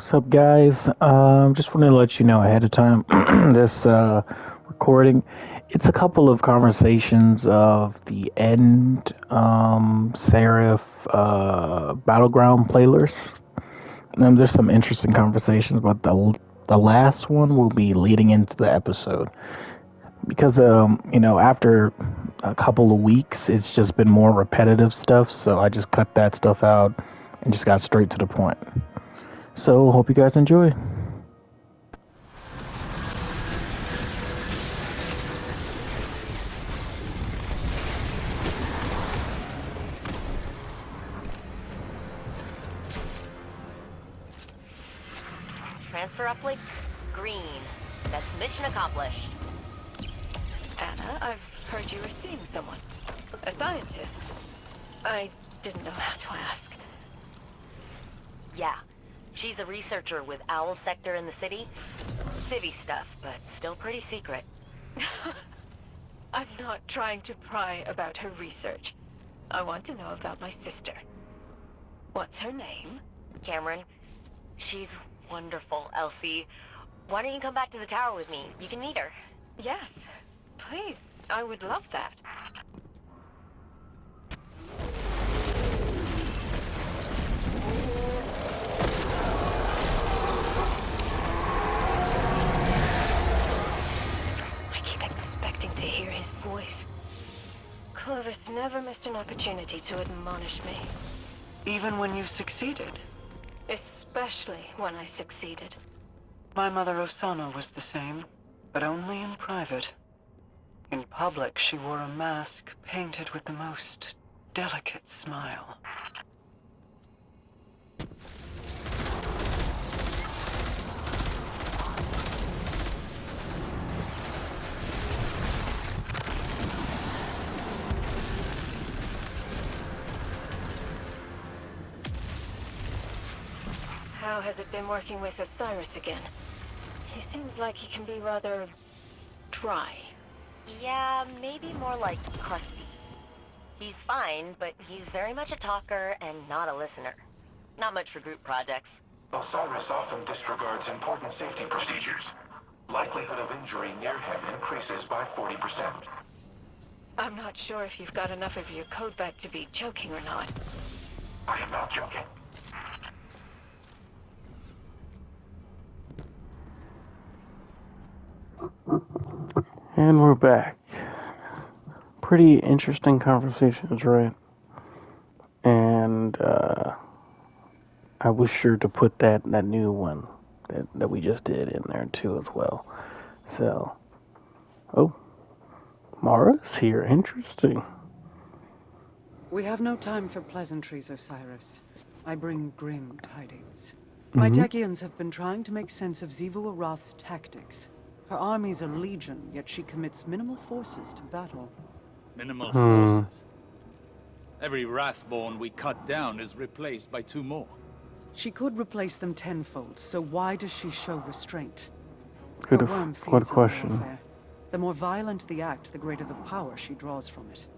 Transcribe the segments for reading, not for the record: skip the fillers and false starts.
What's up, guys? Just wanted to let you know ahead of time this recording. It's a couple of conversations of the end Seraph Battleground playlist. There's some interesting conversations, but the last one will be leading into the episode because after a couple of weeks, it's just been more repetitive stuff. So I just cut that stuff out and just got straight to the point. So hope you guys enjoy. Transfer uplink green. That's mission accomplished. Anna, I've heard you were seeing someone. A scientist. I didn't know how to ask. Yeah. She's a researcher with Owl Sector in the city. Civvy stuff, but still pretty secret. I'm not trying to pry about her research. I want to know about my sister. What's her name? Cameron. She's wonderful, Elsie. Why don't you come back to the tower with me? You can meet her. Yes. Please. I would love that. I keep expecting to hear his voice. Clovis never missed an opportunity to admonish me. Even when you succeeded? Especially when I succeeded. My mother Osana was the same, but only in private. In public, she wore a mask painted with the most delicate smile. How has it been working with Osiris again? He seems like he can be rather dry. Yeah, maybe more like crusty. He's fine, but he's very much a talker and not a listener. Not much for group projects. Osiris often disregards important safety procedures. Likelihood of injury near him increases by 40%. I'm not sure if you've got enough of your code back to be joking or not. I am not joking. And we're back. Pretty interesting conversations, right? And I was sure to put that new one that we just did in there too as well. So, oh, Mara's here. Interesting. We have no time for pleasantries, Osiris. I bring grim tidings. My Techians have been trying to make sense of Xivu Arath's tactics. Her armies are legion, yet she commits minimal forces to battle. Minimal forces. Every Wrathborn we cut down is replaced by 2 more. She could replace them tenfold, so why does she show restraint? Good worm feeds on question. warfare. The more violent the act, the greater the power she draws from it.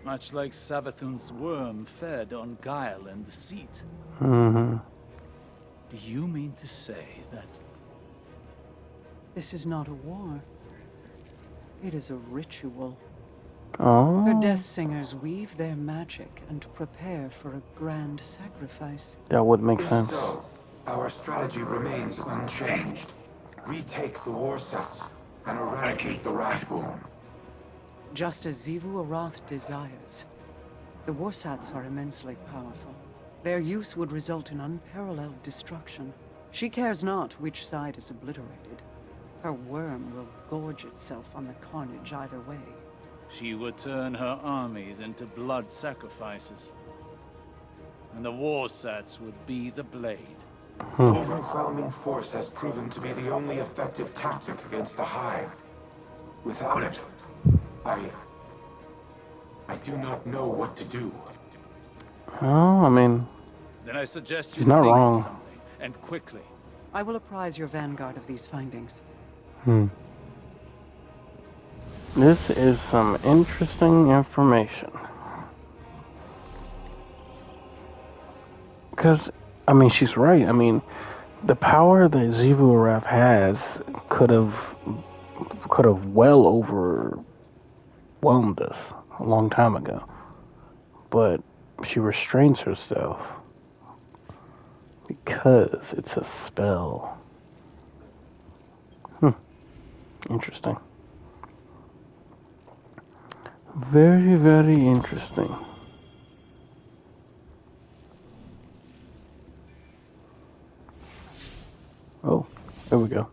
Much like Savathun's worm fed on guile and deceit. Mm-hmm. Do you mean to say that... This is not a war. It is a ritual. Oh. Her death singers weave their magic and prepare for a grand sacrifice. That would make sense. So, our strategy remains unchanged. Retake the war sets and eradicate the Wrathborn. Just as Xivu Arath desires. The Warsats are immensely powerful. Their use would result in unparalleled destruction. She cares not which side is obliterated. Her worm will gorge itself on the carnage either way. She would turn her armies into blood sacrifices. And the Warsats would be the blade. Overwhelming force has proven to be the only effective tactic against the Hive. Without it, I do not know what to do. Oh, I mean, Then I suggest you she's not think wrong. of something, and quickly. I will apprise your vanguard of these findings. This is some interesting information. Because, I mean, she's right. I mean, The power that Zivu Araf has could have well overwhelmed us a long time ago, but she restrains herself because it's a spell. Interesting. Very, very interesting. Oh, there we go.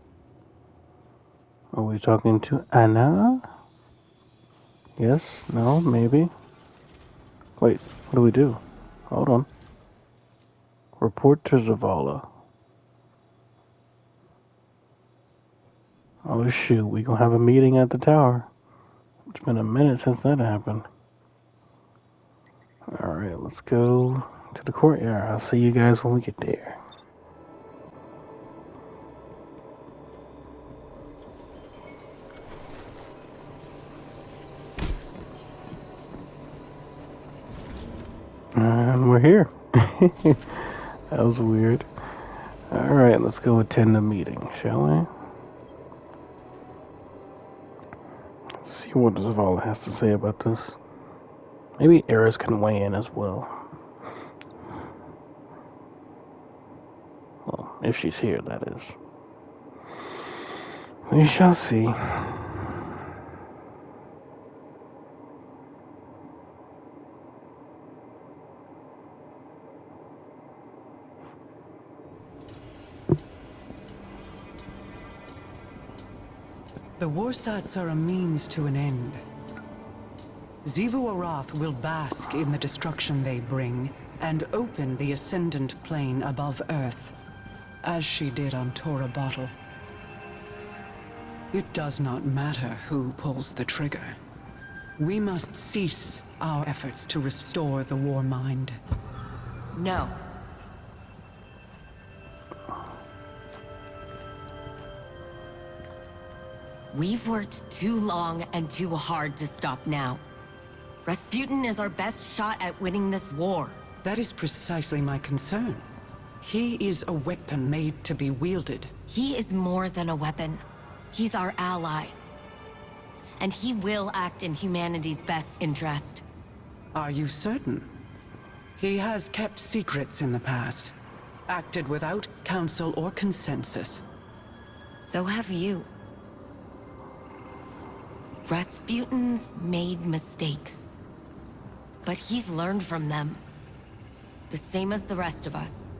Are we talking to Anna? Yes? No? Maybe? Wait, what do we do? Hold on. Report to Zavala. Oh shoot, we gonna have a meeting at the tower. It's been a minute since that happened. Alright, let's go to the courtyard. I'll see you guys when we get there. And we're here. That was weird. Alright, let's go attend the meeting, shall we? Let's see what Zavala has to say about this. Maybe Eris can weigh in as well. Well, if she's here, that is. We shall see. The Warsats are a means to an end. Zivu Arath will bask in the destruction they bring, and open the Ascendant Plane above Earth, as she did on Tora Bottle. It does not matter who pulls the trigger. We must cease our efforts to restore the War Mind. No. We've worked too long and too hard to stop now. Rasputin is our best shot at winning this war. That is precisely my concern. He is a weapon made to be wielded. He is more than a weapon. He's our ally. And he will act in humanity's best interest. Are you certain? He has kept secrets in the past, acted without counsel or consensus. So have you. Rasputin's made mistakes. But he's learned from them. The same as the rest of us.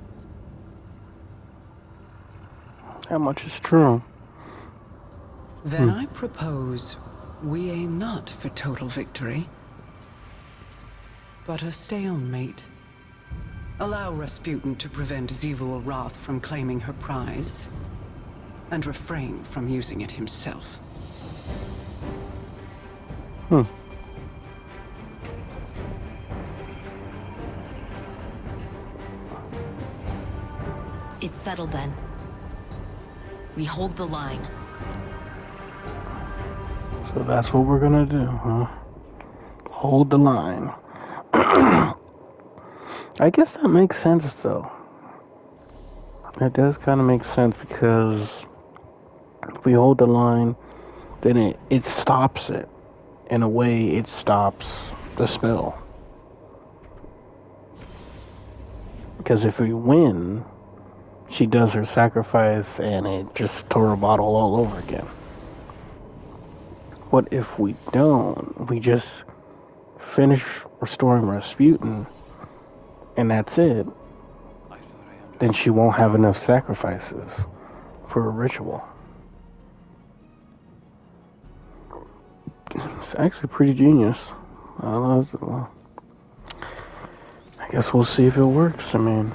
How much is true? Then I propose we aim not for total victory, but a stalemate. Allow Rasputin to prevent Zivu Arath from claiming her prize, and refrain from using it himself. It's settled then. We hold the line. So that's what we're gonna do, huh? Hold the line. I guess that makes sense, though. That does kind of make sense, because if we hold the line, then it stops it. In a way, it stops the spell. Because if we win, she does her sacrifice and it just tore a bottle all over again. What if we don't? We just finish restoring Rasputin and that's it. Then she won't have enough sacrifices for a ritual. It's actually pretty genius. I don't know. I guess we'll see if it works. I mean,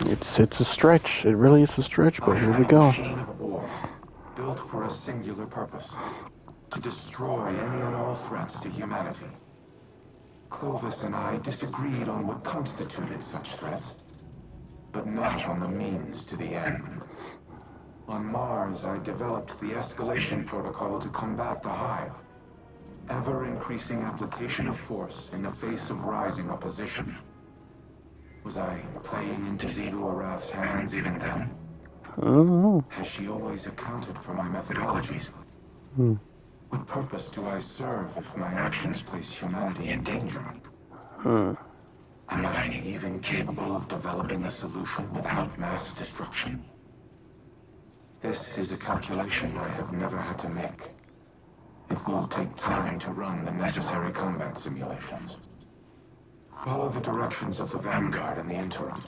it's a stretch. It really is a stretch, but here we go. A machine of war, built for a singular purpose: to destroy any and all threats to humanity. Clovis and I disagreed on what constituted such threats, but not on the means to the end. On Mars, I developed the escalation protocol to combat the Hive. Ever-increasing application of force in the face of rising opposition. Was I playing into Zivu Arath's hands even then? I don't know. Has she always accounted for my methodologies? Hmm. What purpose do I serve if my actions place humanity in danger? Hmm. Am I even capable of developing a solution without mass destruction? This is a calculation I have never had to make. It will take time to run the necessary combat simulations. Follow the directions of the Vanguard in the interim.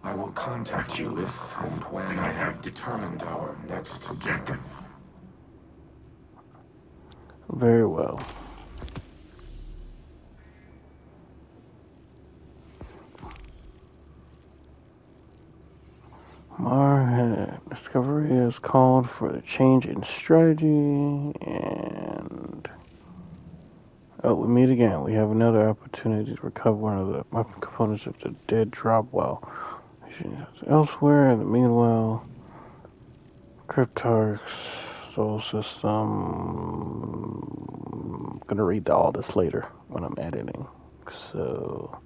I will contact you if and when I have determined our next objective. Very well. Our discovery has called for a change in strategy, and we meet again. We have another opportunity to recover one of the weapon components of the dead drop while elsewhere. In the meanwhile, Cryptarch's soul system. I'm gonna read all this later when I'm editing. So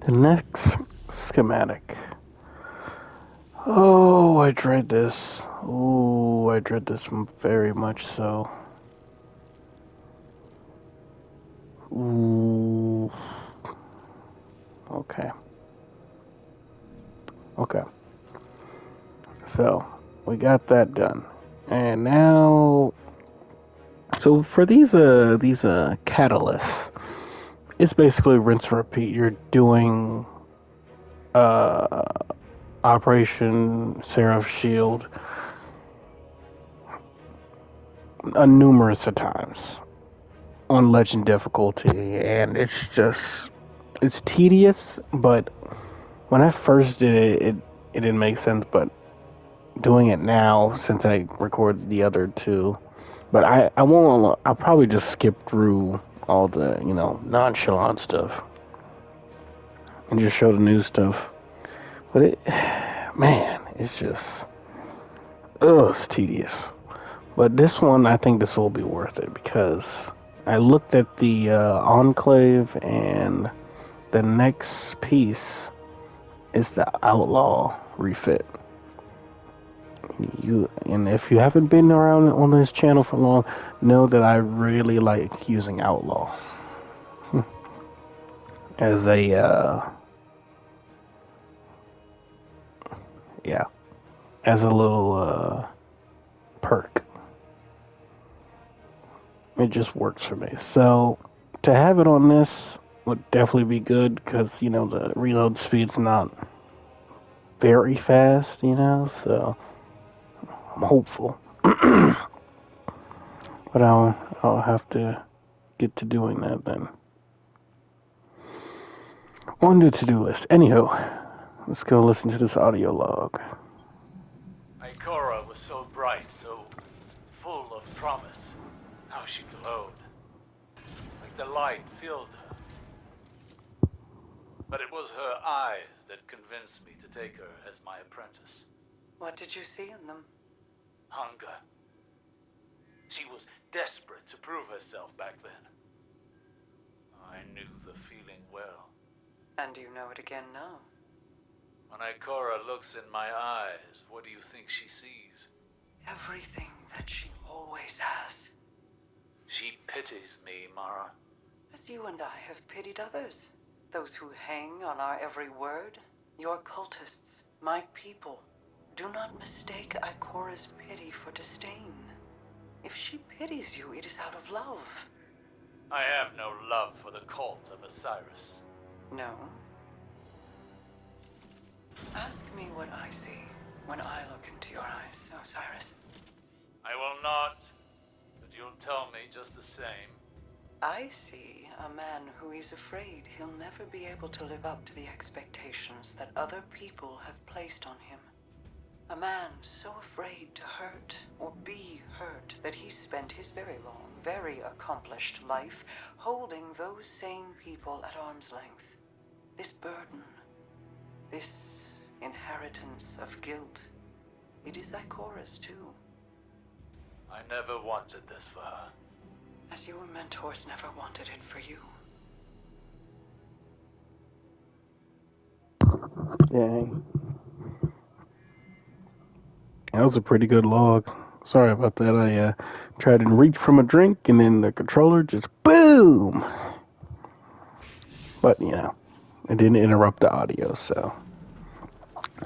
the next schematic. Oh, I dread this. Oh, I dread this very much so. Ooh. Okay. Okay. So, we got that done. And now, so for these catalysts, it's basically rinse and repeat. You're doing uh Operation Seraph Shield numerous of times on legend difficulty, and it's tedious, but when I first did it didn't make sense, but doing it now since I recorded the other two, but I won't. I'll probably just skip through all the nonchalant stuff and just show the new stuff. But man, it's just it's tedious. But this one, I think this will be worth it because I looked at the Enclave, and the next piece is the Outlaw refit. And if you haven't been around on this channel for long, know that I really like using Outlaw as a as a little perk. It just works for me. So to have it on this would definitely be good because the reload speed's not very fast, so I'm hopeful. But I'll have to get to doing that then. On the to-do list. Anyhow, let's go listen to this audio log. Ikora was so bright, so full of promise. How she glowed. Like the light filled her. But it was her eyes that convinced me to take her as my apprentice. What did you see in them? Hunger. She was desperate to prove herself back then. I knew the feeling well. And you know it again now. When Ikora looks in my eyes, what do you think she sees? Everything that she always has. She pities me, Mara. As you and I have pitied others. Those who hang on our every word. Your cultists, my people. Do not mistake Ikora's pity for disdain. If she pities you, it is out of love. I have no love for the cult of Osiris. No? Ask me what I see when I look into your eyes, Osiris. I will not, but you'll tell me just the same. I see a man who is afraid he'll never be able to live up to the expectations that other people have placed on him. A man so afraid to hurt or be hurt that he spent his very long, very accomplished life holding those same people at arm's length. This burden, this inheritance of guilt, it is Ikora's too. I never wanted this for her. As your mentors never wanted it for you. Dang. That was a pretty good log. Sorry about that. I tried to reach from a drink and then the controller just boom. But, you know, it didn't interrupt the audio, so.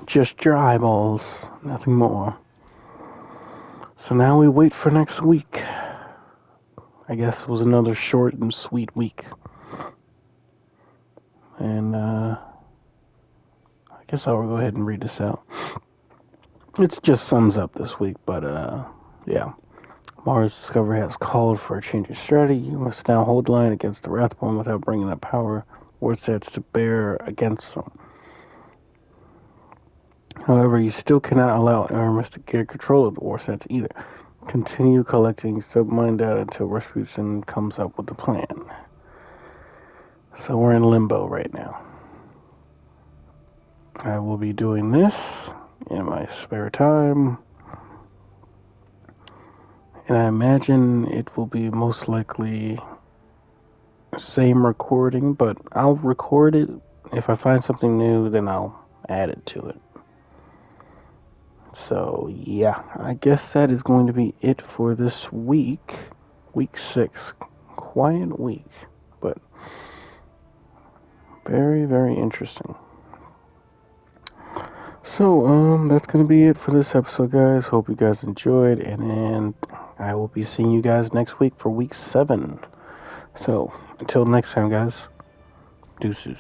Just your eyeballs, nothing more. So now we wait for next week. I guess it was another short and sweet week. And I guess I'll go ahead and read this out. It just sums up this week, but yeah. Mars Discovery has called for a change in strategy. You must now hold the line against the Wrathborn without bringing the power war sets to bear against them. However, you still cannot allow Aramis to get control of the war sets either. Continue collecting submine data until Rasputin comes up with a plan. So we're in limbo right now. I will be doing this in my spare time. And I imagine it will be most likely the same recording, but I'll record it. If I find something new, then I'll add it to it. So, yeah, I guess that is going to be it for this week. Week 6. Quiet week, but very, very interesting. So, that's going to be it for this episode, guys. Hope you guys enjoyed, and I will be seeing you guys next week for week 7. So, until next time, guys, deuces.